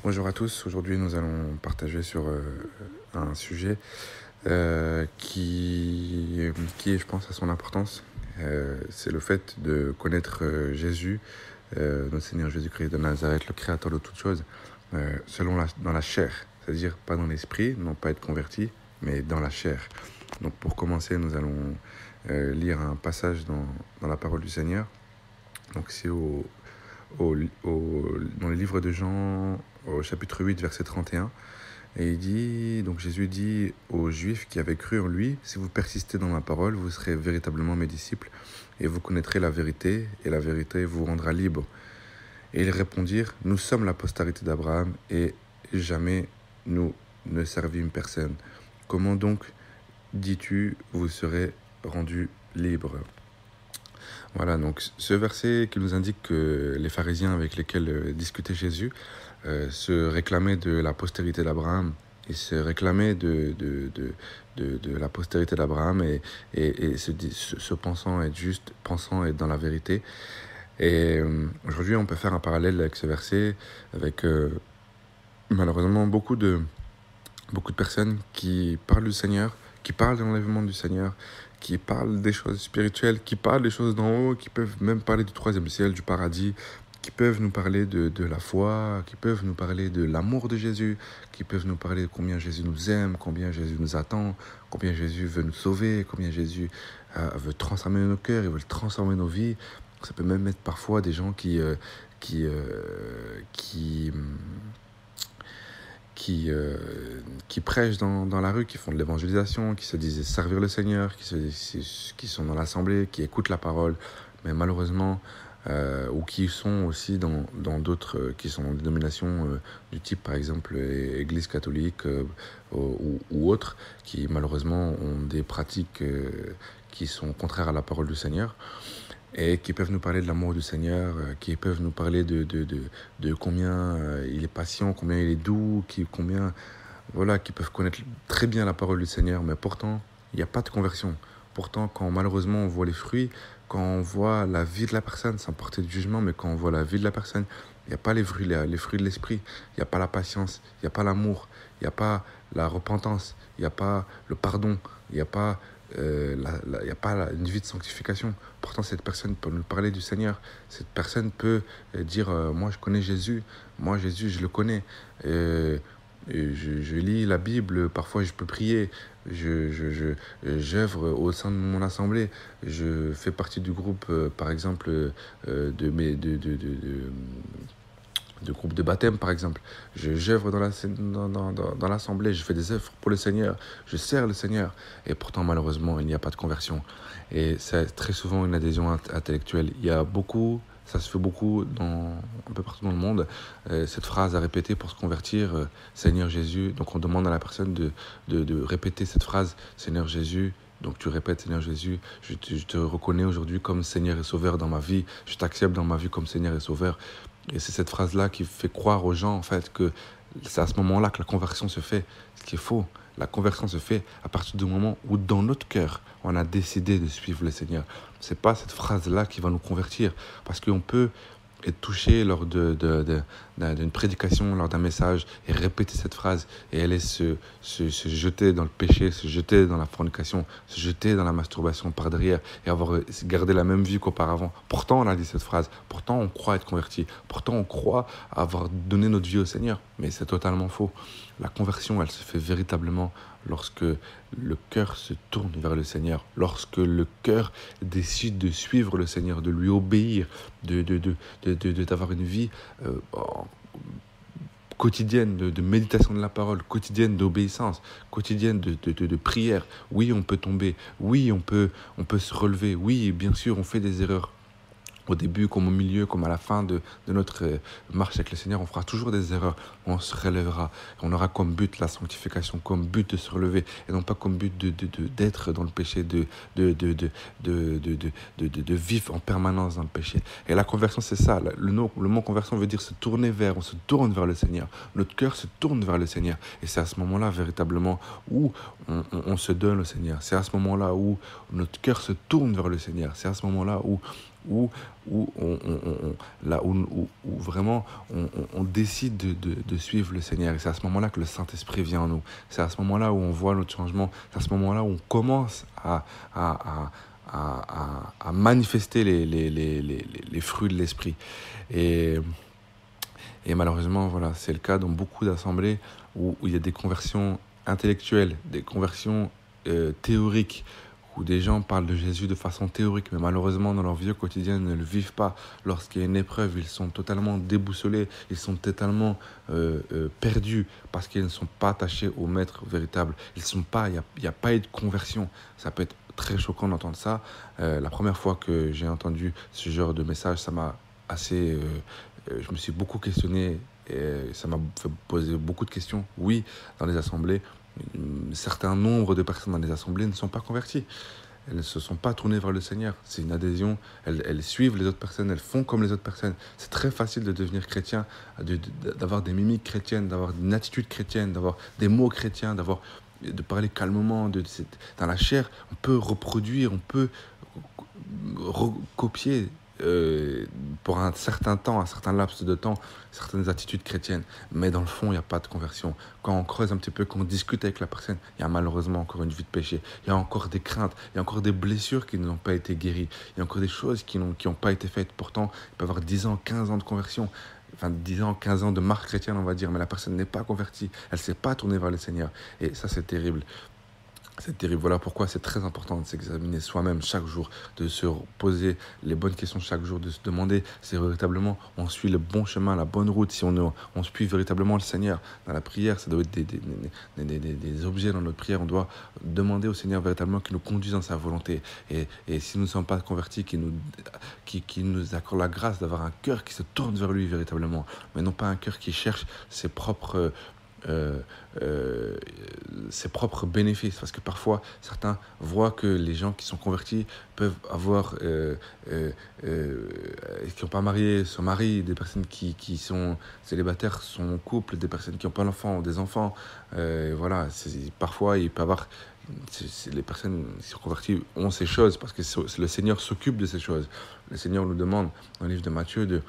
Bonjour à tous, aujourd'hui nous allons partager sur un sujet qui, je pense, a son importance. C'est le fait de connaître Jésus, notre Seigneur Jésus-Christ de Nazareth, le Créateur de toutes choses, dans la chair, c'est-à-dire pas dans l'esprit, non pas être converti, mais dans la chair. Donc pour commencer, nous allons lire un passage dans la parole du Seigneur. Donc c'est dans le livre de Jean, au chapitre 8, verset 31. Et il dit, donc Jésus dit aux Juifs qui avaient cru en lui, « Si vous persistez dans ma parole, vous serez véritablement mes disciples, et vous connaîtrez la vérité, et la vérité vous rendra libre. » Et ils répondirent, « Nous sommes la postérité d'Abraham, et jamais nous ne servimes personne. Comment donc, dis-tu, vous serez rendus libres ?» Voilà, donc ce verset qui nous indique que les pharisiens avec lesquels discutait Jésus se réclamaient de la postérité d'Abraham. Ils se réclamaient de la postérité d'Abraham et se pensant être juste, pensant être dans la vérité. Et aujourd'hui, on peut faire un parallèle avec ce verset, avec malheureusement beaucoup de personnes qui parlent du Seigneur, qui parlent de l'enlèvement du Seigneur, qui parlent des choses spirituelles, qui parlent des choses d'en haut, qui peuvent même parler du troisième ciel, du paradis, qui peuvent nous parler de la foi, qui peuvent nous parler de l'amour de Jésus, qui peuvent nous parler de combien Jésus nous aime, combien Jésus nous attend, combien Jésus veut nous sauver, combien Jésus veut transformer nos cœurs, il veut transformer nos vies. Ça peut même être parfois des gens qui prêchent dans la rue, qui font de l'évangélisation, qui se disent servir le Seigneur, qui sont dans l'assemblée, qui écoutent la parole, mais malheureusement, ou qui sont aussi dans d'autres, qui sont dans des dénominations du type, par exemple, Église catholique ou autres, qui malheureusement ont des pratiques qui sont contraires à la parole du Seigneur, et qui peuvent nous parler de l'amour du Seigneur, qui peuvent nous parler de combien il est patient, combien il est doux, qui peuvent connaître très bien la parole du Seigneur, mais pourtant, il n'y a pas de conversion. Pourtant, quand malheureusement on voit les fruits, quand on voit la vie de la personne, sans porter de jugement, mais quand on voit la vie de la personne, il n'y a pas les fruits de l'esprit, il n'y a pas la patience, il n'y a pas l'amour, il n'y a pas la repentance, il n'y a pas le pardon, il n'y a pas une vie de sanctification. Pourtant, cette personne peut nous parler du Seigneur. Cette personne peut dire moi, je connais Jésus. Moi, Jésus, je le connais. Je lis la Bible. Parfois, je peux prier. J'œuvre au sein de mon assemblée. Je fais partie du groupe, par exemple, de groupe de baptême, par exemple. J'œuvre dans l'assemblée, je fais des œuvres pour le Seigneur, je sers le Seigneur. Et pourtant, malheureusement, il n'y a pas de conversion. Et c'est très souvent une adhésion intellectuelle. Ça se fait beaucoup un peu partout dans le monde, cette phrase à répéter pour se convertir, Seigneur Jésus. Donc on demande à la personne de répéter cette phrase, Seigneur Jésus. Donc tu répètes, Seigneur Jésus, je te reconnais aujourd'hui comme Seigneur et Sauveur dans ma vie, je t'accepte dans ma vie comme Seigneur et Sauveur. Et c'est cette phrase-là qui fait croire aux gens, en fait, que c'est à ce moment-là que la conversion se fait. Ce qui est faux. La conversion se fait à partir du moment où, dans notre cœur, on a décidé de suivre le Seigneur. Ce n'est pas cette phrase-là qui va nous convertir. Parce qu'on peut être touché lors d'une prédication, lors d'un message, et répéter cette phrase, et aller se jeter dans le péché, se jeter dans la fornication, se jeter dans la masturbation par derrière, et avoir gardé la même vie qu'auparavant. Pourtant, on a dit cette phrase, pourtant on croit être converti, pourtant on croit avoir donné notre vie au Seigneur, mais c'est totalement faux. La conversion, elle se fait véritablement lorsque le cœur se tourne vers le Seigneur, lorsque le cœur décide de suivre le Seigneur, de lui obéir, d'avoir une vie quotidienne de méditation de la parole, quotidienne d'obéissance, quotidienne de prière. Oui, on peut tomber, oui, on peut se relever, oui, bien sûr, on fait des erreurs. Au début, comme au milieu, comme à la fin de notre marche avec le Seigneur, on fera toujours des erreurs. On se relèvera. On aura comme but la sanctification, comme but de se relever, et non pas comme but d'être dans le péché, de vivre en permanence dans le péché. Et la conversion, c'est ça. Le mot conversion veut dire se tourner vers. On se tourne vers le Seigneur. Notre cœur se tourne vers le Seigneur. Et c'est à ce moment-là, véritablement, où on se donne au Seigneur. C'est à ce moment-là où notre cœur se tourne vers le Seigneur. C'est à ce moment-là où où, là où vraiment on décide de suivre le Seigneur. Et c'est à ce moment-là que le Saint-Esprit vient en nous. C'est à ce moment-là où on voit notre changement. C'est à ce moment-là où on commence à manifester les fruits de l'Esprit. Et, et malheureusement, voilà, c'est le cas dans beaucoup d'assemblées où il y a des conversions intellectuelles, des conversions théoriques, où des gens parlent de Jésus de façon théorique, mais malheureusement, dans leur vie quotidienne, ils ne le vivent pas. Lorsqu'il y a une épreuve, ils sont totalement déboussolés, ils sont totalement perdus, parce qu'ils ne sont pas attachés au Maître véritable. Il n'y a pas eu de conversion. Ça peut être très choquant d'entendre ça. La première fois que j'ai entendu ce genre de message, ça m'a assez... je me suis beaucoup questionné, et ça m'a fait poser beaucoup de questions. Oui, dans les assemblées, un certain nombre de personnes dans les assemblées ne sont pas converties. Elles ne se sont pas tournées vers le Seigneur. C'est une adhésion. Elles suivent les autres personnes. Elles font comme les autres personnes. C'est très facile de devenir chrétien, d'avoir des mimiques chrétiennes, d'avoir une attitude chrétienne, d'avoir des mots chrétiens, de parler calmement. Dans la chair, on peut reproduire, on peut recopier pour un certain temps, un certain laps de temps, certaines attitudes chrétiennes. Mais dans le fond, il n'y a pas de conversion. Quand on creuse un petit peu, quand on discute avec la personne, il y a malheureusement encore une vie de péché. Il y a encore des craintes, il y a encore des blessures qui n'ont pas été guéries. Il y a encore des choses qui n'ont pas été faites. Pourtant, il peut y avoir 10 ans, 15 ans de conversion. Enfin, 10 ans, 15 ans de marque chrétienne, on va dire. Mais la personne n'est pas convertie. Elle ne s'est pas tournée vers le Seigneur. Et ça, c'est terrible. C'est terrible. Voilà pourquoi c'est très important de s'examiner soi-même chaque jour, de se poser les bonnes questions chaque jour, de se demander si véritablement on suit le bon chemin, la bonne route, si on suit véritablement le Seigneur. Dans la prière, ça doit être des objets dans notre prière. On doit demander au Seigneur véritablement qu'il nous conduise dans sa volonté. Et si nous ne sommes pas convertis, qu'il nous accorde la grâce d'avoir un cœur qui se tourne vers lui véritablement, mais non pas un cœur qui cherche ses propres bénéfices, parce que parfois certains voient que les gens qui sont convertis peuvent avoir qui n'ont pas marié son mari, des personnes qui sont célibataires sont en couple, des personnes qui n'ont pas d'enfants, des enfants, voilà, parfois il peut y avoir les personnes qui sont converties ont ces choses parce que le Seigneur s'occupe de ces choses. Le Seigneur nous demande dans le livre de Matthieu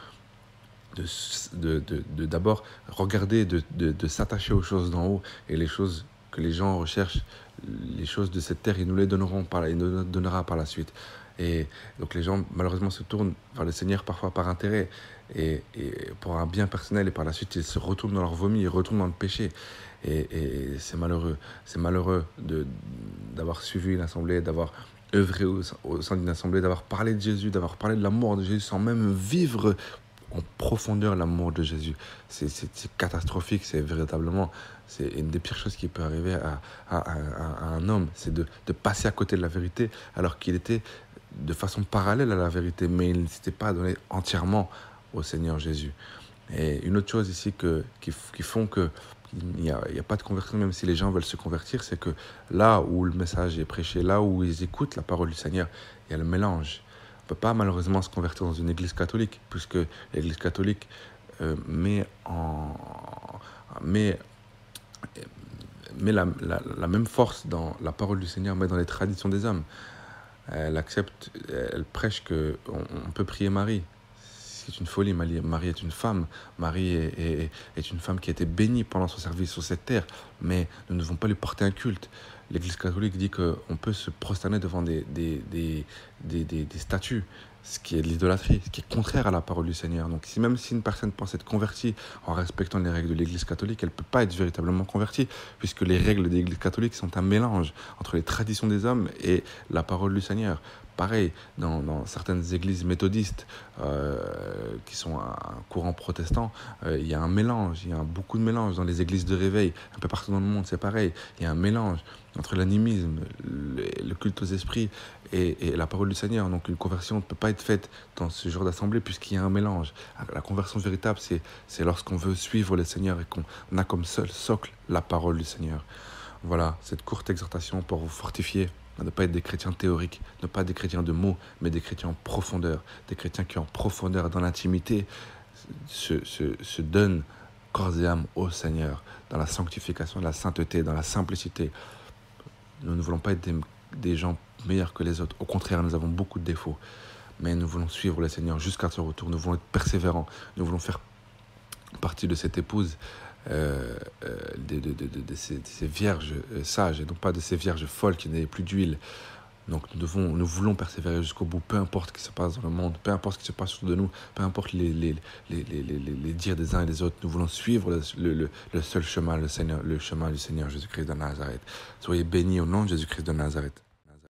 d'abord regarder, de s'attacher aux choses d'en haut, et les choses que les gens recherchent, les choses de cette terre, il nous les donnera par la suite. Et donc les gens malheureusement se tournent vers le Seigneur parfois par intérêt et pour un bien personnel, et par la suite ils se retournent dans leur vomi, ils retournent dans le péché. Et c'est malheureux d'avoir suivi une assemblée, d'avoir œuvré au sein d'une assemblée, d'avoir parlé de Jésus, d'avoir parlé de l'amour de Jésus sans même vivre en profondeur l'amour de Jésus. C'est catastrophique, c'est une des pires choses qui peut arriver à un homme, c'est de passer à côté de la vérité alors qu'il était de façon parallèle à la vérité, mais il ne s'était pas donné entièrement au Seigneur Jésus. Et une autre chose ici qui font que il n'y a pas de conversion, même si les gens veulent se convertir, c'est que là où le message est prêché, là où ils écoutent la parole du Seigneur, il y a le mélange. On ne peut pas malheureusement se convertir dans une église catholique, puisque l'église catholique met la même force dans la parole du Seigneur, mais dans les traditions des hommes. Elle prêche qu'on peut prier Marie. C'est une folie. Marie est une femme. Marie est une femme qui a été bénie pendant son service sur cette terre, mais nous ne devons pas lui porter un culte. L'Église catholique dit qu'on peut se prosterner devant des statues, ce qui est de l'idolâtrie, ce qui est contraire à la parole du Seigneur. Donc même si une personne pense être convertie en respectant les règles de l'Église catholique, elle ne peut pas être véritablement convertie, puisque les règles de l'Église catholique sont un mélange entre les traditions des hommes et la parole du Seigneur. Pareil, dans certaines églises méthodistes qui sont un courant protestant, il y a un mélange, il y a beaucoup de mélange. Dans les églises de réveil, un peu partout dans le monde, c'est pareil. Il y a un mélange entre l'animisme, le culte aux esprits et la parole du Seigneur. Donc une conversion ne peut pas être faite dans ce genre d'assemblée puisqu'il y a un mélange. La conversion véritable, c'est lorsqu'on veut suivre le Seigneur et qu'on a comme seul socle la parole du Seigneur. Voilà, cette courte exhortation pour vous fortifier, à ne pas être des chrétiens théoriques, ne pas des chrétiens de mots, mais des chrétiens en profondeur, des chrétiens qui en profondeur, dans l'intimité, se donnent corps et âme au Seigneur, dans la sanctification, la sainteté, dans la simplicité. Nous ne voulons pas être des gens meilleurs que les autres. Au contraire, nous avons beaucoup de défauts. mais nous voulons suivre le Seigneur jusqu'à son retour. Nous voulons être persévérants. Nous voulons faire partie de cette épouse, de ces vierges sages, et non pas de ces vierges folles qui n'avaient plus d'huile. Donc nous voulons persévérer jusqu'au bout, peu importe ce qui se passe dans le monde, peu importe ce qui se passe autour de nous, peu importe les dires des uns et des autres. Nous voulons suivre le seul chemin, le chemin du Seigneur Jésus-Christ de Nazareth. Soyez bénis au nom de Jésus-Christ de Nazareth.